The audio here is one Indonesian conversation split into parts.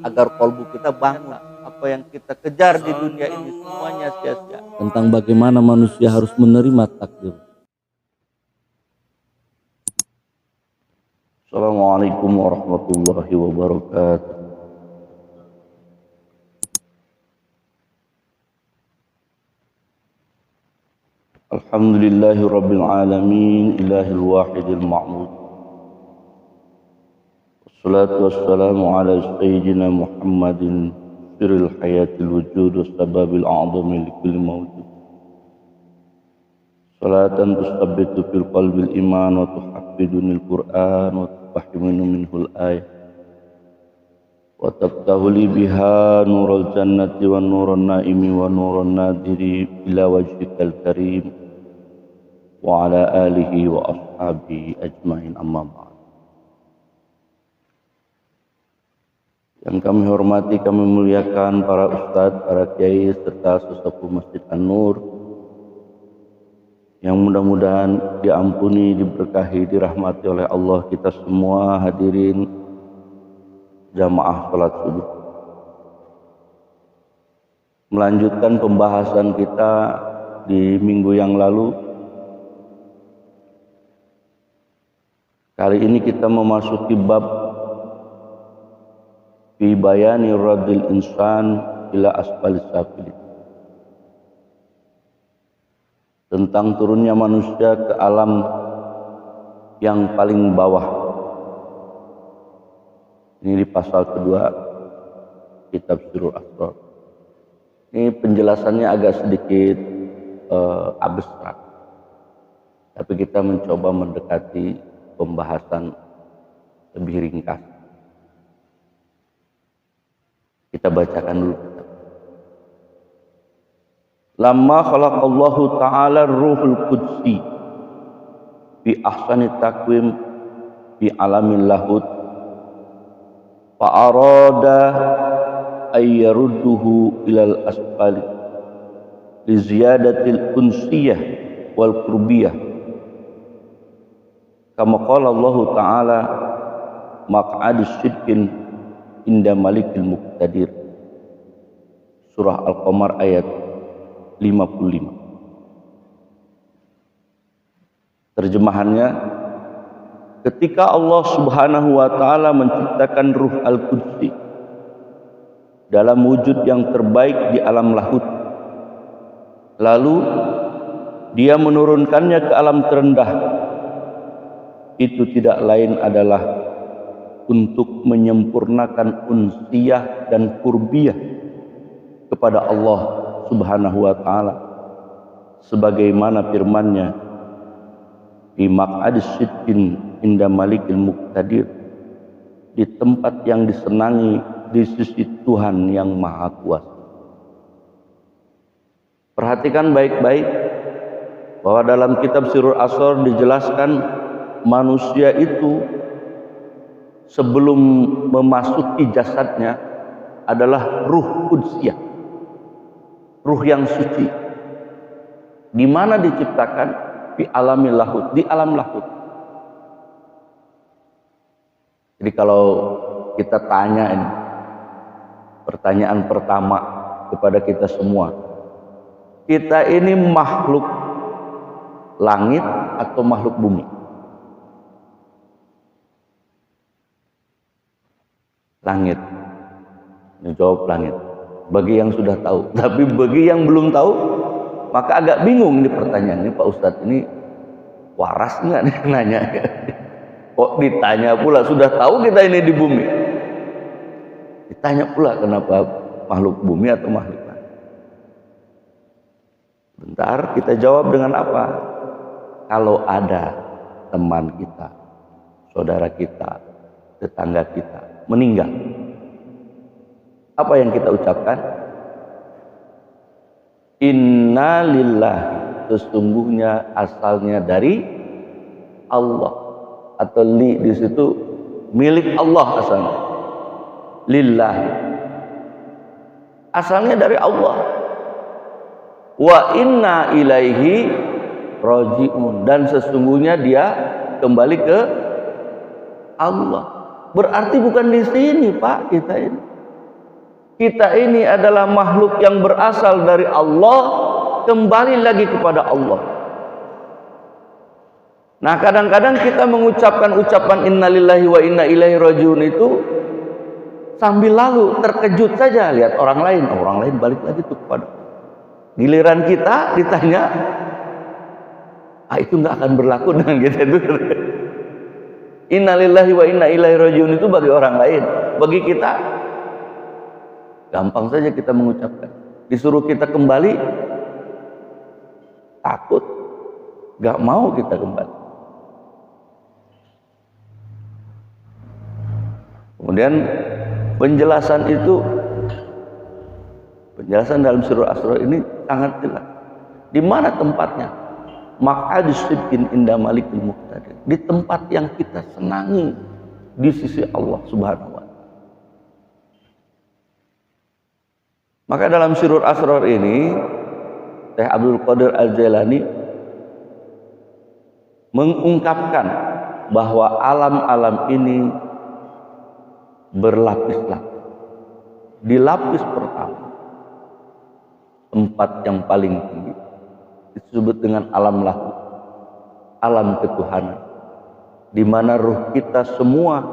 agar kalbu kita bangun. Apa yang kita kejar di dunia ini semuanya sia-sia. Tentang bagaimana manusia harus menerima takdir. Assalamualaikum warahmatullahi wabarakatuh. Alhamdulillahi rabbil alamin, ilahil wahidil ma'mud. Wassalatu wassalamu ala sayyidina Muhammadin sirril hayatil wujud wassababil a'zami likulli mawjud. Salatan tusabbitu fil qalbil iman wa tuhaffidunil Qur'an wa tufahhimunu minhul ayat wa tabtahu li biha nurul jannati wa nurun naimi wa nurun nadiri ila wajhikal karim wa ala alihi wa ashabihi ajmain, amma ba'd. Yang kami hormati, kami muliakan para ustadz, para kiai serta sesepuh Masjid An-Nur yang mudah-mudahan diampuni, diberkahi, dirahmati oleh Allah kita semua hadirin jamaah salat subuh. Melanjutkan pembahasan kita di minggu yang lalu. Kali ini kita memasuki bab fi bayani radil insan ila asfalis safilin, tentang turunnya manusia ke alam yang paling bawah. Ini di pasal kedua kitab Sirrul Asrar. Ini penjelasannya agak sedikit abstrak, tapi kita mencoba mendekati pembahasan lebih ringkas. Kita bacakan dulu. Lamma khalaqallahu ta'ala ruhul qudsi fi ahsani taqwim fi alamil lahut fa arada ay yarudduhu ilal asfali li ziyadatil unsiyah wal qurbiyah kama qala Allah ta'ala maq'adis sidqin inda malikil muqtadir, surah Al-Qamar ayat 55. Terjemahannya, ketika Allah Subhanahu wa ta'ala menciptakan ruh Al-Qudsi dalam wujud yang terbaik di alam lahut, lalu dia menurunkannya ke alam terendah, itu tidak lain adalah untuk menyempurnakan unsiyah dan qurbiyah kepada Allah Subhanahu wa ta'ala, sebagaimana firman-Nya di maq'adis sidqin inda malikil muqtadir, di tempat yang disenangi di sisi Tuhan yang Maha Kuasa. Perhatikan baik-baik bahwa dalam kitab Sirrul Asrar dijelaskan manusia itu sebelum memasuki jasadnya adalah ruh qudsiyah, ruh yang suci. Di mana diciptakan? Di alamil lahut, di alam lahut. Jadi kalau kita tanya ini, pertanyaan pertama kepada kita semua, kita ini makhluk langit atau makhluk bumi? Langit. Ini jawab langit. Bagi yang sudah tahu. Tapi bagi yang belum tahu, maka agak bingung ini pertanyaan ini. Pak Ustadz ini waras nggak nih nanya? Kok ditanya pula, sudah tahu kita ini di bumi. Ditanya pula kenapa makhluk bumi atau makhluk langit. Bentar, kita jawab dengan apa? Kalau ada teman kita, saudara kita, tetangga kita meninggal, apa yang kita ucapkan? Inna lillahi, sesungguhnya asalnya dari Allah, atau li di situ milik Allah asalnya. Lillahi, asalnya dari Allah. Wa inna ilaihi raji'un, dan sesungguhnya dia kembali ke Allah. Berarti bukan di sini Pak kita ini. Kita ini adalah makhluk yang berasal dari Allah, kembali lagi kepada Allah. Nah, kadang-kadang kita mengucapkan ucapan innalillahi wa inna ilaihi rajiun itu sambil lalu terkejut saja lihat orang lain balik lagi tuh kepada. Giliran kita ditanya, itu nggak akan berlaku dengan kita itu. Innalillahi wa inna ilaihi rajiun itu bagi orang lain, bagi kita gampang saja kita mengucapkan. Disuruh kita kembali, takut, nggak mau kita kembali. Kemudian penjelasan dalam surah Asra ini sangat jelas. Di mana tempatnya? Maq'adus sidqin inda malikil muqtadir. Di tempat yang kita senangi di sisi Allah Subhanahu wa taala. Maka dalam surah Asrar ini Syekh Abdul Qadir Al-Jailani mengungkapkan bahwa alam-alam ini berlapis-lapis. Di lapis pertama, tempat yang paling tinggi disebut dengan alam lahut, alam ketuhanan, di mana ruh kita semua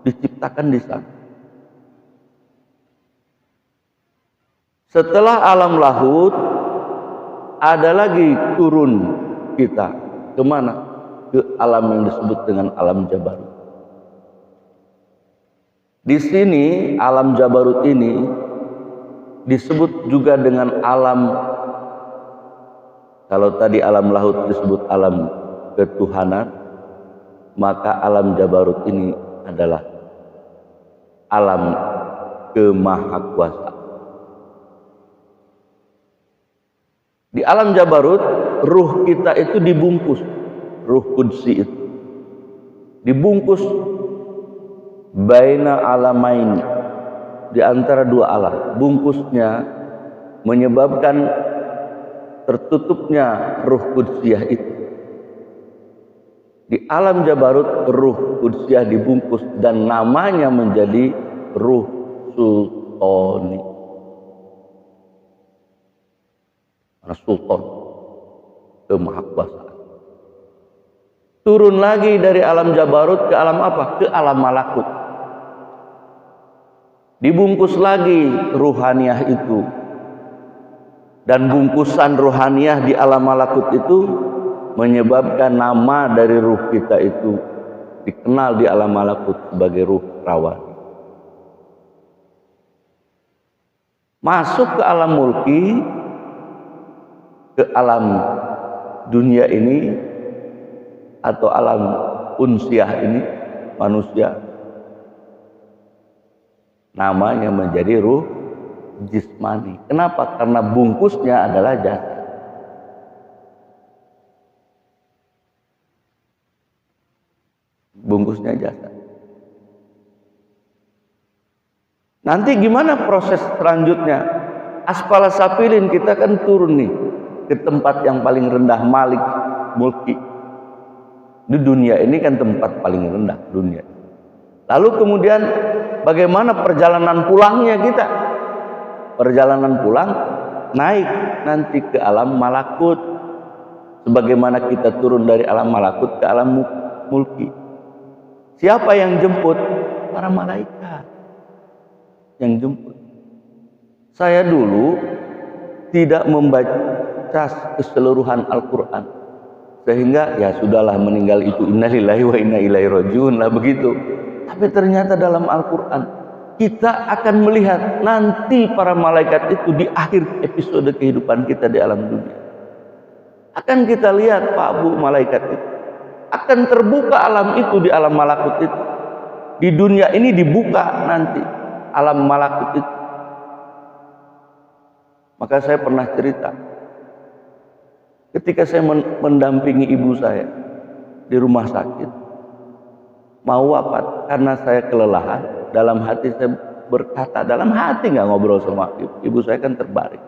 diciptakan di sana. Setelah alam lahut, ada lagi turun kita kemana? Ke alam yang disebut dengan alam jabarut. Di sini alam jabarut ini disebut juga dengan alam, kalau tadi alam lahut disebut alam ketuhanan, maka alam jabarut ini adalah alam kemahakuasaan. Di alam jabarut, ruh kita itu dibungkus, ruh qudsi itu dibungkus baina alamain, di antara dua alam. Bungkusnya menyebabkan tertutupnya ruh qudsiyah itu. Di alam jabarut ruh qudsiyah dibungkus dan namanya menjadi ruh sultani. Sultan, kemahakuasaan. Turun lagi dari alam jabarut ke alam apa? Ke alam malakut. Dibungkus lagi ruhaniyah itu, dan bungkusan ruhaniyah di alam malakut itu menyebabkan nama dari ruh kita itu dikenal di alam malakut sebagai ruh rawani. Masuk ke alam mulki, ke alam dunia ini atau alam unsiah ini, manusia, namanya menjadi ruh jismani. Kenapa? Karena bungkusnya adalah jasad. Bungkusnya jasad. Nanti gimana proses selanjutnya? Asfala safilin, kita kan turun nih ke tempat yang paling rendah, malik mulki. Di dunia ini kan tempat paling rendah dunia. Lalu kemudian bagaimana perjalanan pulangnya kita? Perjalanan pulang naik nanti ke alam malakut. Sebagaimana kita turun dari alam malakut ke alam mulki. Siapa yang jemput? Para malaikat yang jemput. Saya dulu tidak membaca keseluruhan Al-Quran, sehingga ya sudahlah, meninggal itu innalillahi wa inna ilaihi rajiun lah begitu. Tapi ternyata dalam Al-Quran kita akan melihat nanti para malaikat itu di akhir episode kehidupan kita di alam dunia. Akan kita lihat Pak Bu, malaikat itu akan terbuka alam itu di alam malakut itu. Di dunia ini dibuka nanti alam malakut itu. Maka saya pernah cerita, ketika saya mendampingi ibu saya di rumah sakit, mau wafat karena saya kelelahan, dalam hati saya berkata, dalam hati nggak ngobrol sama ibu saya kan terbaring.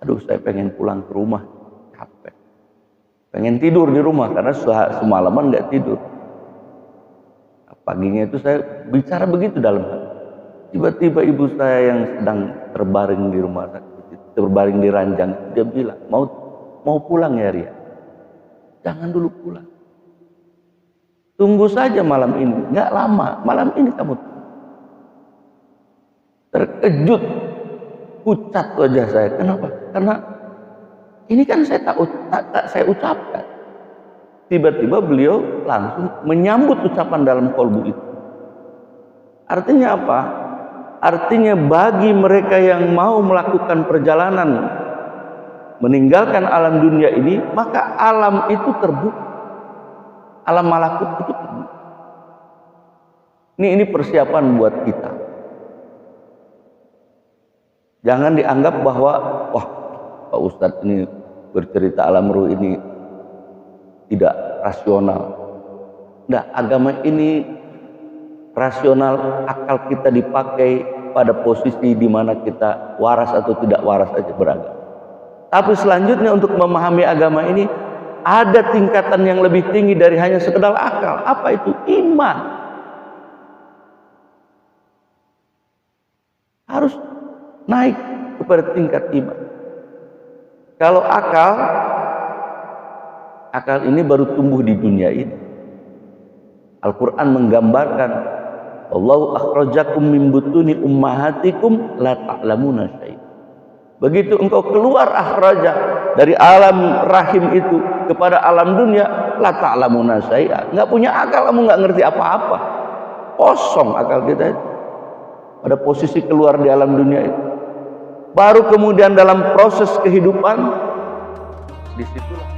Aduh, saya pengen pulang ke rumah, capek. Pengen tidur di rumah karena semalaman nggak tidur. Paginya itu saya bicara begitu dalam hati. Tiba-tiba ibu saya yang sedang terbaring di rumah sakit, terbaring di ranjang, dia bilang, mau pulang ya Ria? Jangan dulu pulang. Tunggu saja malam ini, nggak lama, malam ini kamu tunggu. Terkejut, pucat wajah saya. Kenapa? Karena ini kan tak saya ucapkan. Tiba-tiba beliau langsung menyambut ucapan dalam kolbu itu. Artinya apa? Artinya bagi mereka yang mau melakukan perjalanan meninggalkan alam dunia ini, maka alam itu terbuka. Alam malakut itu terbuka. Ini persiapan buat kita. Jangan dianggap bahwa wah, Pak Ustadz ini bercerita alam ruh ini tidak rasional. Nah, agama ini rasional, akal kita dipakai pada posisi di mana kita waras atau tidak waras aja beragama. Tapi selanjutnya untuk memahami agama ini ada tingkatan yang lebih tinggi dari hanya sekedar akal. Apa itu? Iman. Harus naik kepada tingkat iman. Kalau akal ini baru tumbuh di dunia ini. Al-Quran menggambarkan Allahu akhrajakum min butuni ummahatikum la ta'lamuna syai'an. Begitu engkau keluar akhraja dari alam rahim itu kepada alam dunia, la ta'lamuna syai'an. Enggak punya akal, kamu enggak ngerti apa-apa. Kosong akal kita itu. Pada posisi keluar di alam dunia itu. Baru kemudian dalam proses kehidupan disitulah